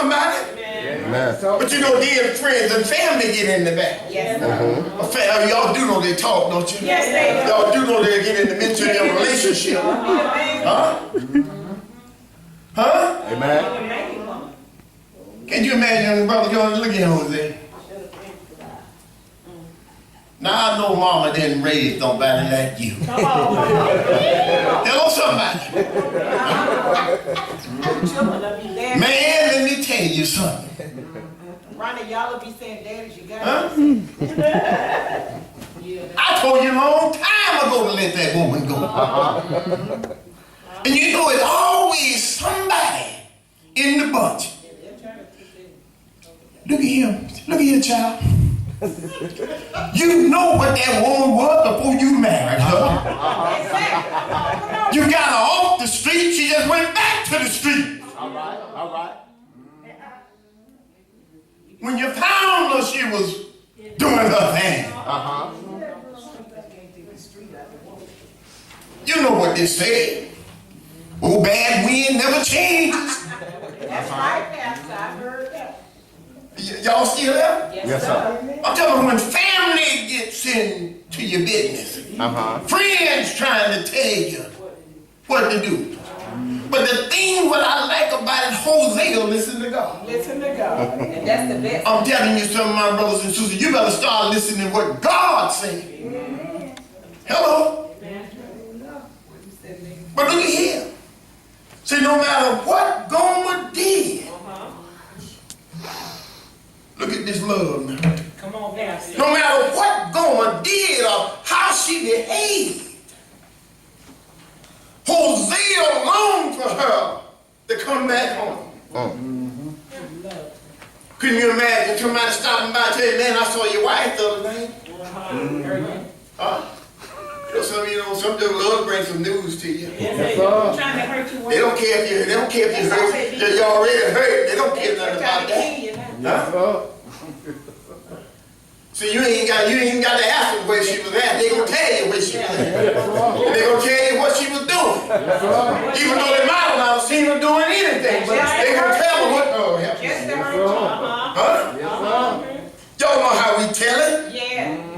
somebody? Amen. But you know, then friends and family get in the back. Yes. Y'all do know they talk, don't you? Yes, they do. Y'all do know they get in the midst of their relationship. Huh? Huh? Amen. Can you imagine, Brother George? Look at Jose. Now I know Mama didn't raise nobody like you. Hello, somebody. Man, let me tell you something. Ronnie, y'all will be saying, Daddy, you got Huh? I told you a long time ago to let that woman go. And you know, it's always somebody in the bunch. Look at him. Look at your child. You know what that woman was before you married her. You got her off the street. She just went back to the street. All right. All right. When you found her, she was doing her thing. You know what they say. Oh, bad wind never changes. That's right, Pastor. I heard that. Y'all still there? Yes, sir. I'm telling you, when family gets into your business, friends trying to tell you what to do. But the thing what I like about it, Hosea, listen to God. Listen to God. And that's the best. I'm telling you, some of my brothers and sisters, you better start listening to what God says. Hello? But look at here. See, no matter what Gomer did, look at this love now. Come on, Pastor. No matter what Gomer did or how she behaved, Hosea longed for her to come back home. Couldn't you imagine somebody stopping by and tell you, man, I saw your wife the other night? Some of you know, some just love bring some news to you. Trying to hurt you. They don't care if you hurt. You already hurt. They don't care nothing about that. Huh? See, you ain't got to ask them where she was at. They gonna tell you where she was at. They gonna tell you what she was doing. Even though they might not have seen her doing anything, but they gonna tell her what. Oh, help me. Huh? Y'all know how we tell it. Yeah.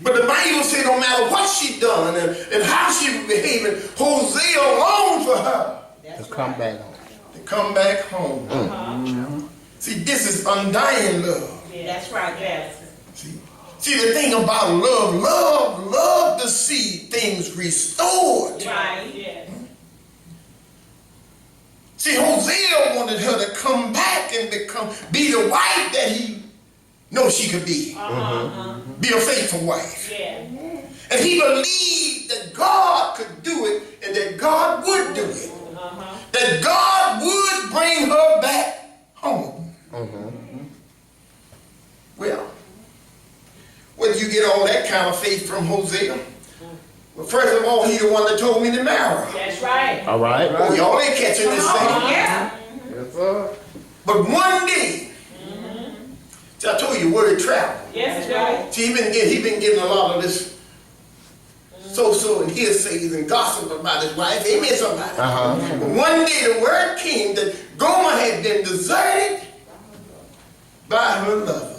But the Bible said no matter what she done and how she was behaving, Hosea longed for her to come back home. To come back home. See, this is undying love. Yeah, that's right, yes. See, the thing about love to see things restored. Right, yes. See, Hosea wanted her to come back and be the wife that he knows she could be. Be a faithful wife. Yeah. And he believed that God could do it and that God would do it. That God would bring her back home. Well, where did you get all that kind of faith from, Hosea? Well, first of all, he the one that told me to marry her. That's right. All right. Oh, y'all ain't catching this thing. Yeah. Yes, sir. But one day, see, I told you word travel. Yes, that's right. See, he been getting a lot of this so and hearsays and gossip about his wife. Amen, somebody. But one day the word came that Gomer had been deserted by her lovers.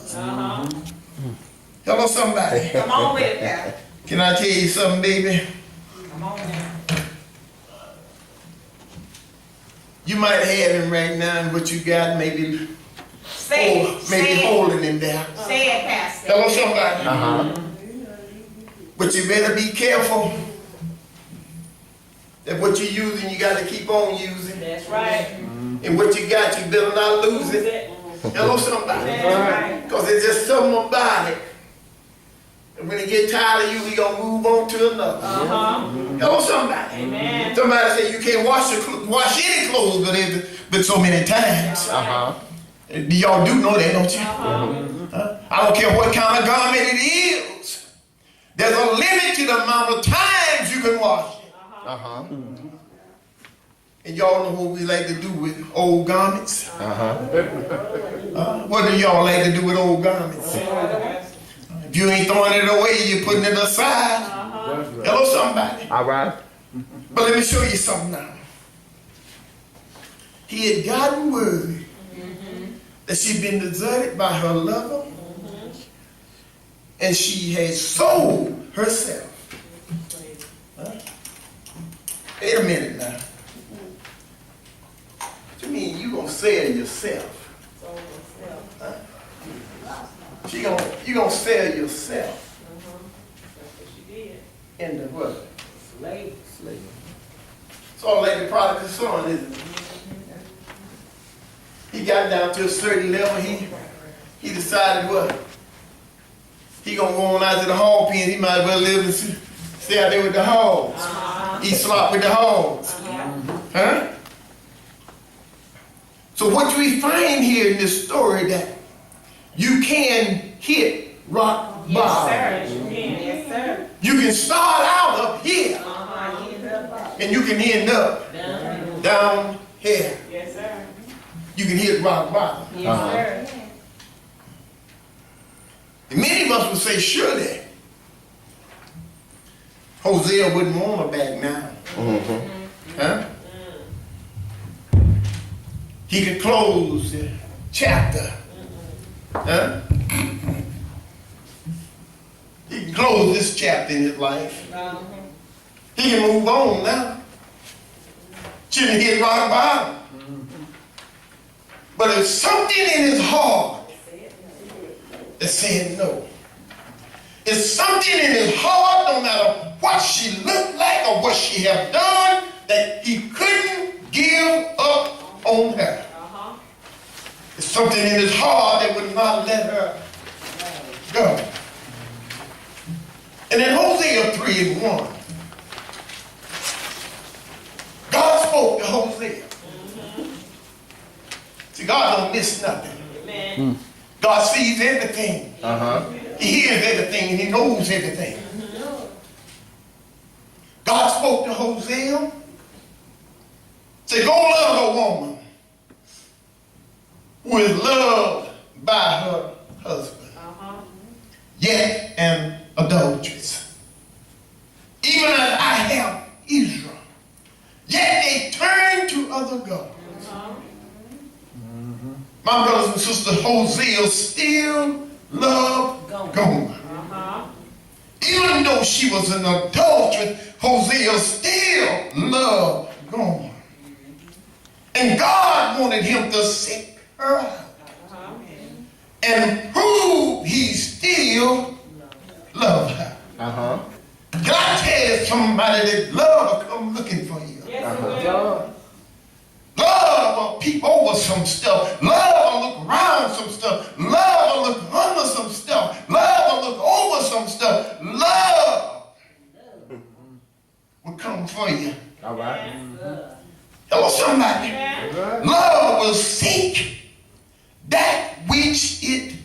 Hello, somebody. Come on with it, Pastor. Can I tell you something, baby? Come on now. You might have him right now, and what you got maybe Say holding him there. Say it, Pastor. Hello, somebody. But you better be careful that what you're using, you got to keep on using. That's right. And what you got, you better not lose it. Hello, somebody. Because there's just something about it. And when he get tired of you, he gonna move on to another. Hello, somebody. Amen. Somebody say you can't wash any clothes, but it's been so many times. Y'all do know that, don't you? I don't care what kind of garment it is. There's a limit to the amount of times you can wash it. And y'all know what we like to do with old garments? What do y'all like to do with old garments? If you ain't throwing it away, you're putting it aside. Hello, somebody. All right. But let me show you something now. He had gotten word that she's been deserted by her lover, and she has sold herself. Huh? Wait a minute now. What you mean you gonna sell yourself? Huh? You gonna sell yourself into what? Slave. So like the prodigal son, isn't it? He got down to a certain level. He decided what? He gonna go on out to the hog pen. He might as well live and stay out there with the hogs. Eat slop with the hogs. Huh? So what we find here in this story that you can hit rock bottom. Yes, sir. You can start out up here and you can end up down here. Yes, sir. You can hit rock bottom. Yes, sir. And many of us would say, surely Hosea wouldn't want her back now. Huh? He could close the chapter. Huh? He can close this chapter in his life. He can move on now. Shouldn't hit rock bottom. But there's something in his heart that said no. It's something in his heart, no matter what she looked like or what she have done, that he couldn't give up on her. It's something in his heart that would not let her go. And in Hosea 3:1, God spoke to Hosea. See, God don't miss nothing. Amen. God sees everything. He hears everything and he knows everything. God spoke to Hosea. Said, go love a woman who is loved by her husband, yet an adulteress. Even as I have Israel, yet they turn to other gods. My brothers and sisters, Hosea still loved Gomer. Even though she was an adulteress, Hosea still loved Gomer. And God wanted him to seek her out and prove he still loved her. Can I tell somebody that love will come looking for you? Love will peep over some stuff. Love will look around some stuff. Love will look under some stuff. Love will look over some stuff. Love will come for you. All right. Hello, somebody. Love will seek that which it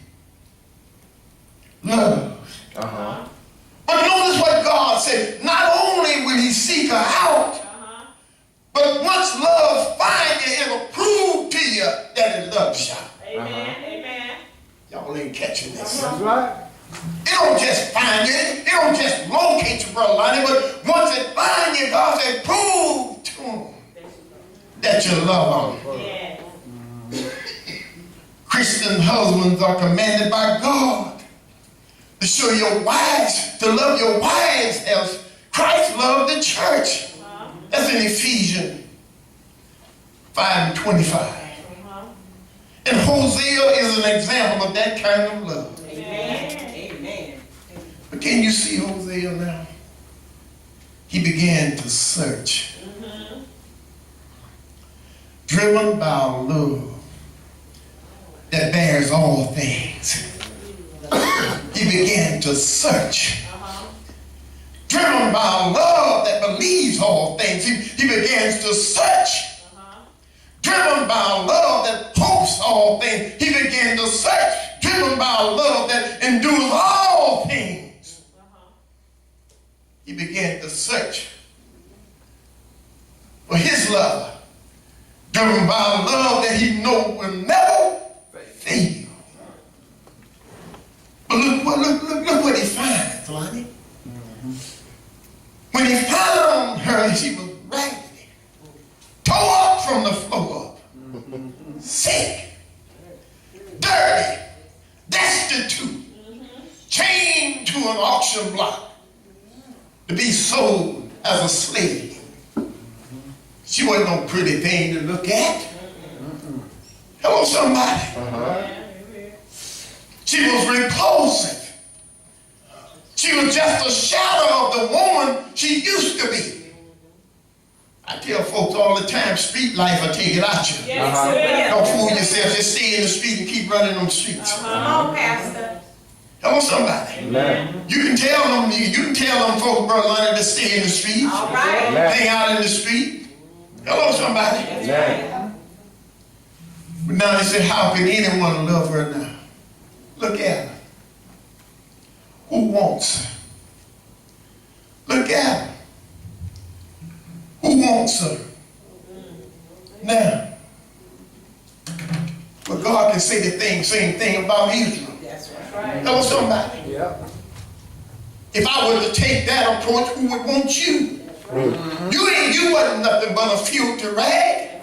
loves. But notice what God said. Not only will he seek her out, but once love finds you, it'll prove to you that it loves you. Amen. Y'all ain't catching this. That's right. It don't just find you. It don't just locate you, Brother Lonnie. But once it finds you, God said, prove to him that you love him. Yes. Christian husbands are commanded by God to show your wives, to love your wives as Christ loved the church. That's in Ephesians 5:25. And Hosea is an example of that kind of love. Amen. But can you see Hosea now? He began to search. Driven by a love that bears all things. He began to search. Driven by a love that believes all things. He begins to search. Driven by a love that hopes all things. He began to search. Driven by a love that endures all things. He began to search for his love. Driven by a love that he knows will never fail. But look what he finds, Lonnie. When he found her, she was raggedy, tore up from the floor up, sick. to an auction block to be sold as a slave. She wasn't no pretty thing to look at. Hello, somebody. She was repulsive. She was just a shadow of the woman she used to be. I tell folks all the time, street life will take it out you. Don't fool yourself. Just stay in the street and keep running on the streets. Come on, Pastor. Hello, somebody. Amen. You can tell them folks, Brother Leonard, to stay in the streets. All right. Hang out in the street. Hello, somebody. Amen. But now they say, how can anyone love her now? Look at her. Who wants her? Look at her. Who wants her? Now, but God can say the same thing about Israel. That's right. Hello, somebody. Yep. If I were to take that approach, who would want you? You wasn't nothing but a filthy rag.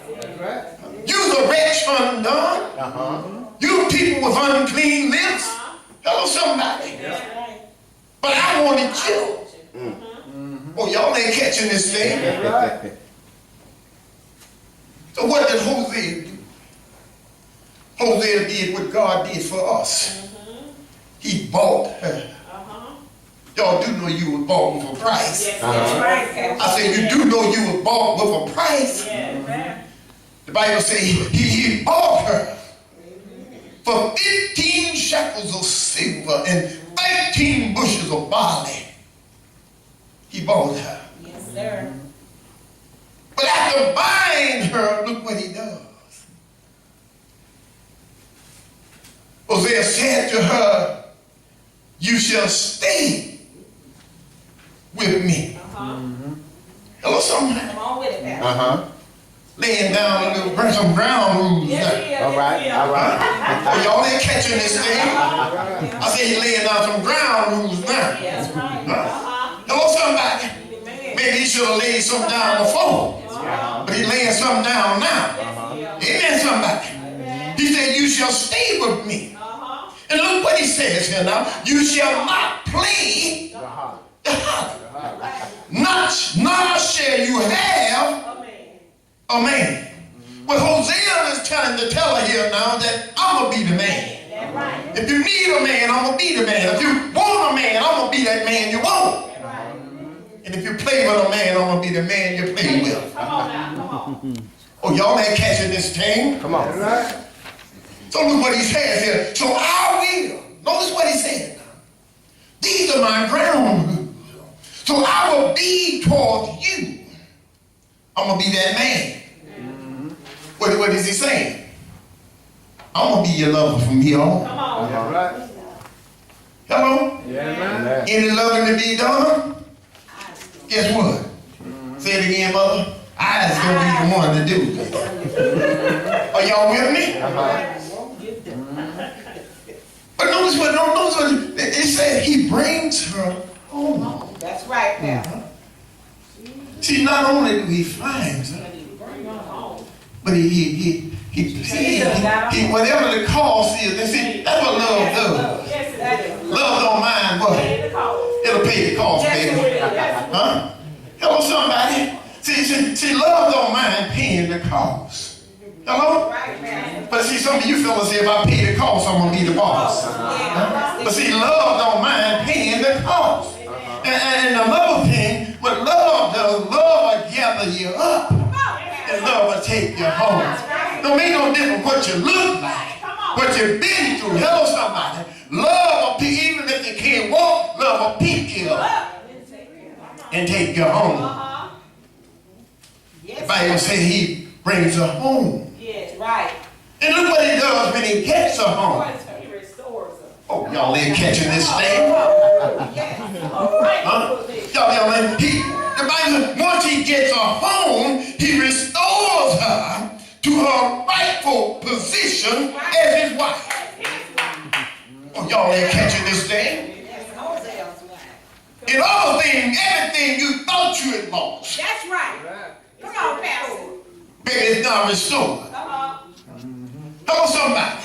You was a wretch undone. You people with unclean lips. Hello, somebody. But I wanted you. Oh, y'all ain't catching this thing. So what did Hosea do? Hosea did what God did for us. He bought her. Y'all do know you were bought with a price. Yes, that's right, Pastor. I said, you do know you were bought with a price. Yeah. The Bible says he bought her for 15 shekels of silver and 13 bushels of barley. He bought her. Yes, sir. But after buying her, look what he does. Hosea said to her, you shall stay with me. Hello, somebody. Come on with it, Pastor. Laying down some ground rules. Yes, he is. All right. Oh, y'all ain't catching this thing. I say he's laying down some ground rules now. That's right. Hello, somebody. Amen. Maybe he should have laid something down before, but he's laying something down now. Amen, somebody. He said, you shall stay with me. And look what he says here now. You shall not play the harlot. Not shall you have a man. Well, Hosea is trying to tell her here now that I'm going to be the man. That's right. If you need a man, I'm going to be the man. If you want a man, I'm going to be that man you want. And if you play with a man, I'm going to be the man you play with. Come on now. Come on. Oh, y'all ain't catching this thing. Come on. So look what he says here. So I will. Notice what he said. These are my ground rules. So I will be towards you. I'm going to be that man. What is he saying? I'm going to be your lover from here on. Come on. Hello? Yeah. Any loving to be done? Guess what? Say it again, mother. I's going to be the one to do it. Are y'all with me? But notice what it said, he brings her home. That's right, Pastor. See, not only do he finds her, but he whatever the cost is, see, that's what love does. Yes, that is. Love don't mind what? It'll pay the cost, baby. Huh? Hello, somebody. See, love don't mind paying the cost. Hello? Right, Pastor. But see, some of you fellas say, if I pay the cost, I'm going to be the boss. Huh? But see, love don't mind paying the cost. And another thing, what love does, love will gather you up. And love will take you home. Don't make no difference what you look like, what you've been through. Hello, somebody. Love will pick, even if you can't walk, love will pick you up and take you home. The Bible says he brings her home. Yes, right. And look what he does when he gets her home. He restores her. Oh, y'all ain't catching this thing. All right. Huh? Y'all ain't. The Bible, once he gets her home, he restores her to her rightful position as his wife. Oh, y'all ain't catching this thing. In all things, everything you thought you had lost, That's right. Come on, Pastor. baby, it's now restored. Come on. Hello, somebody.